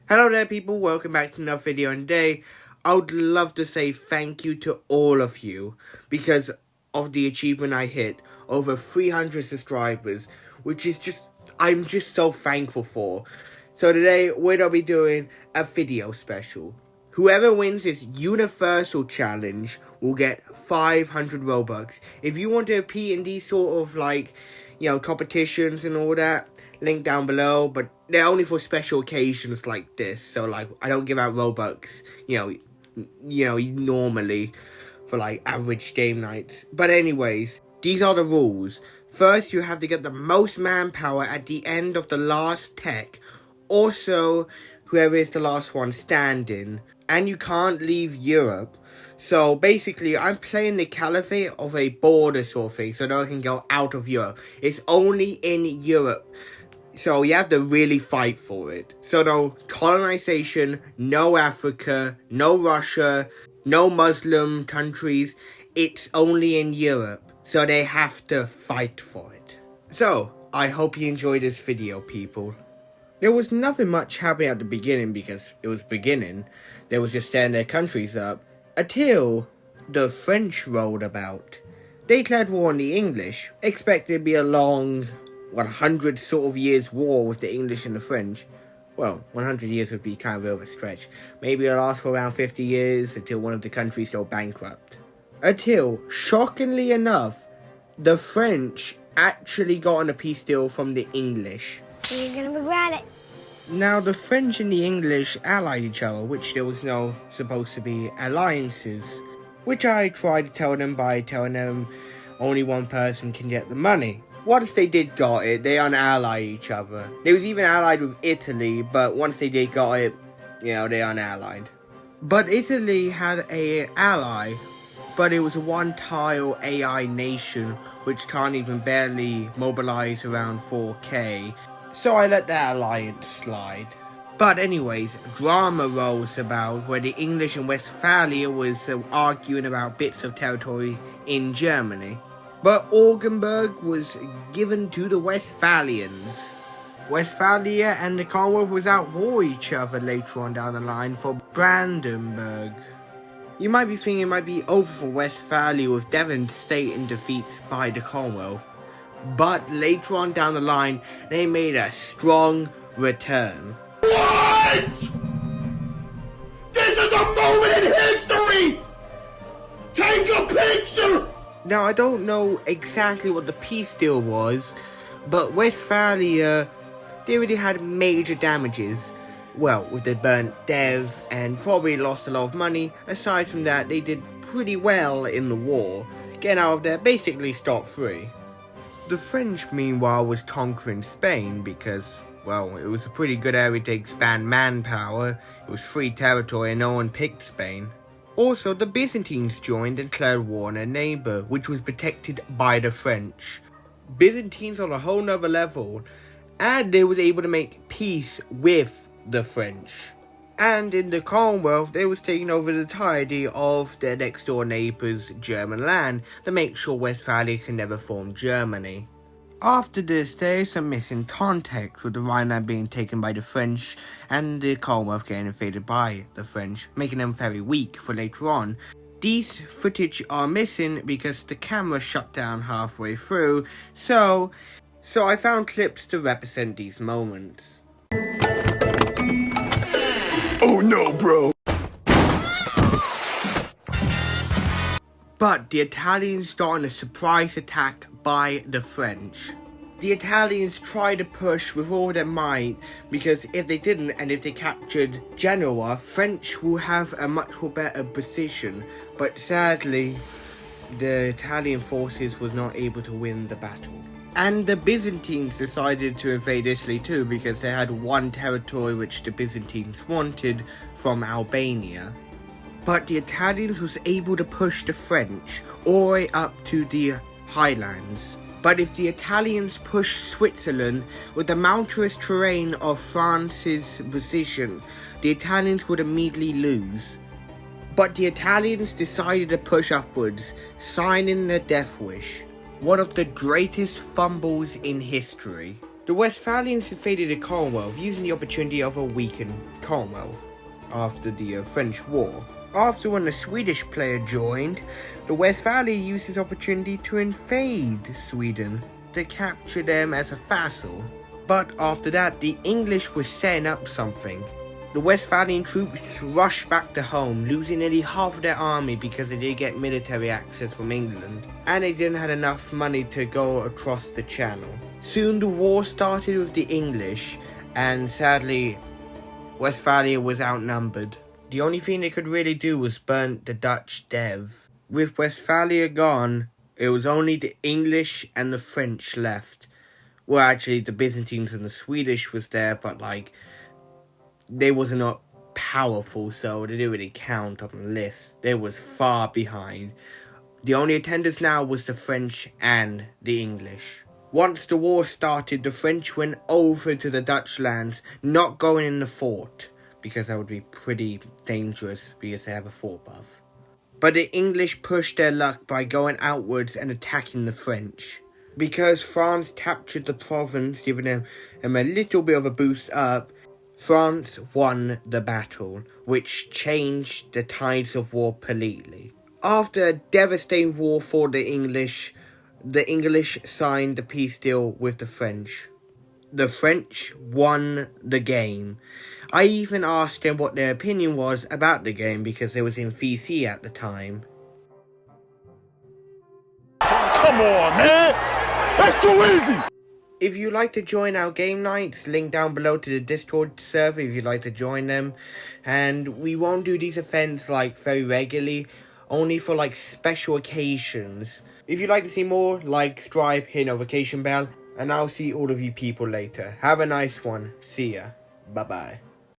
Hello there people, welcome back to another video, and today I would love to say thank you to all of you because of the achievement I hit, over 300 subscribers, which is I'm just so thankful for. So today we're going to be doing a video special. Whoever wins this universal challenge will get 500 Robux. If you want to compete in these sort of competitions and all that, link down below, but they're only for special occasions like this. So I don't give out Robux, normally for average game nights. But anyways, these are the rules. First, you have to get the most manpower at the end of the last tech. Also, whoever is the last one standing. And you can't leave Europe. So basically, I'm playing the caliphate of a border sort of thing, so no one can go out of Europe. It's only in Europe. So you have to really fight for it. So no colonization, no Africa, no Russia, no Muslim countries. It's only in Europe. So they have to fight for it. So, I hope you enjoyed this video, people. There was nothing much happening at the beginning because it was beginning. They was just setting their countries up. Until the French rolled about. They declared war on the English. Expected to be a long 100 sort of years war with the English and the French. Well, 100 years would be kind of a stretch. Maybe it'll last for around 50 years until one of the countries go bankrupt. Until, shockingly enough, the French actually got on a peace deal from the English. You're gonna regret it. Now, the French and the English allied each other, which there was no supposed to be alliances. Which I tried to tell them by telling them only one person can get the money. Once they did got it, they unallied each other. They was even allied with Italy, but once they did got it, they unallied. But Italy had a ally, but it was a one-tile AI nation, which can't even barely mobilize around 4K. So I let that alliance slide. But anyways, drama rolls about where the English and Westphalia was arguing about bits of territory in Germany. But Augsburg was given to the Westphalians. Westphalia and the Commonwealth was at war each other later on down the line for Brandenburg. You might be thinking it might be over for Westphalia with Devon state in defeats by the Commonwealth. But later on down the line, they made a strong return. What? This is a moment in history! Take a picture! Now, I don't know exactly what the peace deal was, but Westphalia, they really had major damages. Well, with the burnt Dev and probably lost a lot of money. Aside from that, they did pretty well in the war, getting out of there basically scot-free. The French, meanwhile, was conquering Spain because, well, it was a pretty good area to expand manpower. It was free territory and no one picked Spain. Also, the Byzantines joined and declared war on their neighbour, which was protected by the French. Byzantines on a whole nother level, and they was able to make peace with the French. And in the Commonwealth, they was taking over the entirety of their next door neighbours' German land to make sure Westphalia can never form Germany. After this, there is some missing context with the Rhineland being taken by the French and the Commonwealth getting invaded by the French, making them very weak for later on. These footage are missing because the camera shut down halfway through, so I found clips to represent these moments. Oh no, bro! But the Italians started a surprise attack by the French. The Italians tried to push with all their might because if they didn't and if they captured Genoa, French will have a much more better position. But sadly, the Italian forces was not able to win the battle. And the Byzantines decided to invade Italy too because they had one territory which the Byzantines wanted from Albania. But the Italians was able to push the French all the way up to the highlands. But if the Italians pushed Switzerland with the mountainous terrain of France's position, the Italians would immediately lose. But the Italians decided to push upwards, signing the death wish. One of the greatest fumbles in history. The Westphalians invaded the Commonwealth, using the opportunity of a weakened Commonwealth after the French War. After, when the Swedish player joined, the Westphalia used this opportunity to invade Sweden to capture them as a vassal. But after that, the English were setting up something. The Westphalian troops rushed back to home, losing nearly half of their army because they did get military access from England, and they didn't have enough money to go across the channel. Soon the war started with the English, and sadly, Westphalia was outnumbered. The only thing they could really do was burn the Dutch dev. With Westphalia gone, it was only the English and the French left. Well, actually, the Byzantines and the Swedish was there, but they wasn't not powerful, so they didn't really count on the list. They was far behind. The only attenders now was the French and the English. Once the war started, the French went over to the Dutch lands, not going in the fort, because that would be pretty dangerous because they have a fort above. But the English pushed their luck by going outwards and attacking the French. Because France captured the province, giving them a little bit of a boost up, France won the battle, which changed the tides of war completely. After a devastating war for the English signed the peace deal with the French. The French won the game. I even asked them what their opinion was about the game because they was in VC at the time. Come on, man! That's too easy! If you'd like to join our game nights, link down below to the Discord server if you'd like to join them. And we won't do these events very regularly, only for special occasions. If you'd like to see more, subscribe, hit notification bell, and I'll see all of you people later. Have a nice one. See ya. Bye bye.